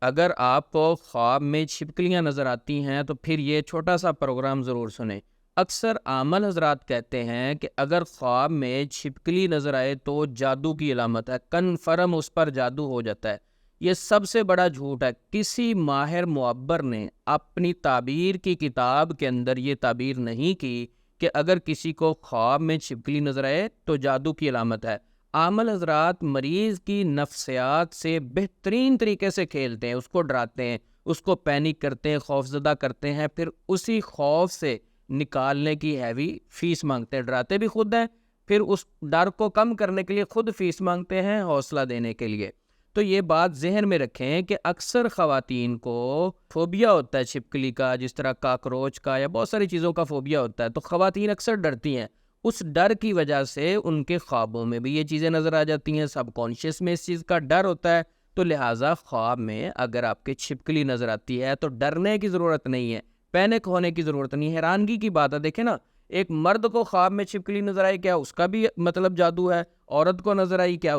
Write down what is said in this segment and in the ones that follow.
اگر آپ کو خواب میں چھپکلیاں نظر آتی ہیں تو پھر یہ چھوٹا سا پروگرام ضرور سنیں۔ اکثر عامل حضرات کہتے ہیں کہ اگر خواب میں چھپکلی نظر آئے تو جادو کی علامت ہے، کنفرم اس پر جادو ہو جاتا ہے۔ یہ سب سے بڑا جھوٹ ہے۔ کسی ماہر معبر نے اپنی تعبیر کی کتاب کے اندر یہ تعبیر نہیں کی کہ اگر کسی کو خواب میں چھپکلی نظر آئے تو جادو کی علامت ہے۔ عامل حضرات مریض کی نفسیات سے بہترین طریقے سے کھیلتے ہیں، اس کو ڈراتے ہیں، اس کو پینک کرتے ہیں، خوفزدہ کرتے ہیں، پھر اسی خوف سے نکالنے کی ہیوی فیس مانگتے ہیں۔ ڈراتے بھی خود ہیں، پھر اس ڈر کو کم کرنے کے لیے خود فیس مانگتے ہیں حوصلہ دینے کے لیے۔ تو یہ بات ذہن میں رکھیں کہ اکثر خواتین کو فوبیا ہوتا ہے چھپکلی کا، جس طرح کاکروچ کا یا بہت ساری چیزوں کا فوبیا ہوتا ہے، تو خواتین اکثر ڈرتی ہیں۔ اس ڈر کی وجہ سے ان کے خوابوں میں بھی یہ چیزیں نظر آ جاتی ہیں، سب کانشیس میں اس چیز کا ڈر ہوتا ہے۔ تو لہٰذا خواب میں اگر آپ کے چھپکلی نظر آتی ہے تو ڈرنے کی ضرورت نہیں ہے، پینک ہونے کی ضرورت نہیں ہے۔ حیرانگی کی بات ہے، دیکھیں نا، ایک مرد کو خواب میں چھپکلی نظر آئی، کیا اس کا بھی مطلب جادو ہے؟ عورت کو نظر آئی، کیا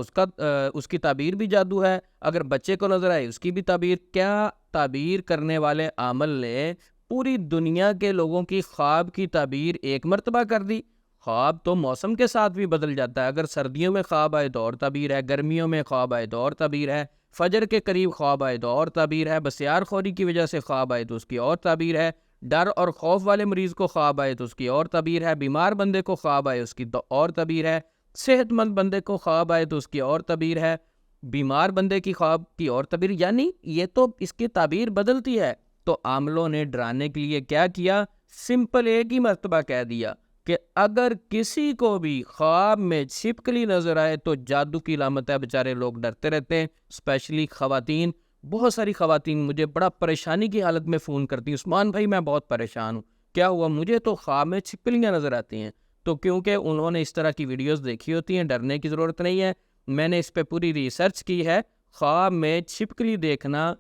اس کی تعبیر بھی جادو ہے؟ اگر بچے کو نظر آئی، اس کی بھی تعبیر؟ کیا تعبیر کرنے والے عامل نے پوری دنیا کے لوگوں کی خواب کی تعبیر ایک مرتبہ کر دی؟ خواب تو موسم کے ساتھ بھی بدل جاتا ہے۔ اگر سردیوں میں خواب آئے تو اور تعبیر ہے، گرمیوں میں خواب آئے تو اور تعبیر ہے، فجر کے قریب خواب آئے تو اور تعبیر ہے، بسیار خوری کی وجہ سے خواب آئے تو اس کی اور تعبیر ہے، ڈر اور خوف والے مریض کو خواب آئے تو اس کی اور تعبیر ہے، بیمار بندے کو خواب آئے اس کی تو اور تعبیر ہے، صحت مند بندے کو خواب آئے تو اس کی اور تعبیر ہے، بیمار بندے کی خواب کی اور تعبیر، یعنی یہ تو اس کی تعبیر بدلتی ہے۔ تو عاملوں نے ڈرانے کے لیے کیا کیا؟ سمپل ایک ہی مرتبہ کہہ دیا کہ اگر کسی کو بھی خواب میں چھپکلی نظر آئے تو جادو کی علامت ہے۔ بیچارے لوگ ڈرتے رہتے ہیں، اسپیشلی خواتین۔ بہت ساری خواتین مجھے بڑا پریشانی کی حالت میں فون کرتی ہیں، عثمان بھائی میں بہت پریشان ہوں، کیا ہوا؟ مجھے تو خواب میں چھپکلیاں نظر آتی ہیں۔ تو کیونکہ انہوں نے اس طرح کی ویڈیوز دیکھی ہوتی ہیں، ڈرنے کی ضرورت نہیں ہے۔ میں نے اس پہ پوری ریسرچ کی ہے۔ خواب میں چھپکلی دیکھنا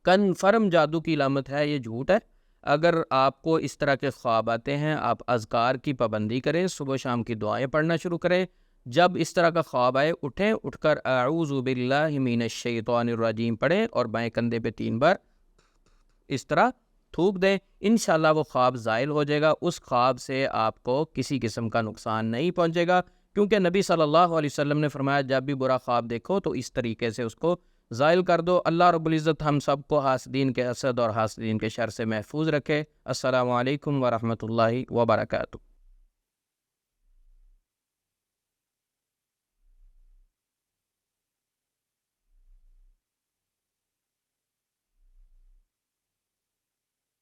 کنفرم جادو کی علامت ہے، یہ جھوٹ ہے۔ اگر آپ کو اس طرح کے خواب آتے ہیں، آپ اذکار کی پابندی کریں، صبح شام کی دعائیں پڑھنا شروع کریں۔ جب اس طرح کا خواب آئے، اٹھیں، اٹھ کر اعوذ باللہ من الشیطان الرجیم پڑھیں اور بائیں کندھے پہ 3 بار اس طرح تھوک دیں۔ انشاءاللہ وہ خواب زائل ہو جائے گا، اس خواب سے آپ کو کسی قسم کا نقصان نہیں پہنچے گا، کیونکہ نبی صلی اللہ علیہ وسلم نے فرمایا جب بھی برا خواب دیکھو تو اس طریقے سے اس کو زائل کر دو۔ اللہ رب العزت ہم سب کو حاسدین کے حسد اور حاسدین کے شر سے محفوظ رکھے۔ السلام علیکم ورحمۃ اللہ وبرکاتہ۔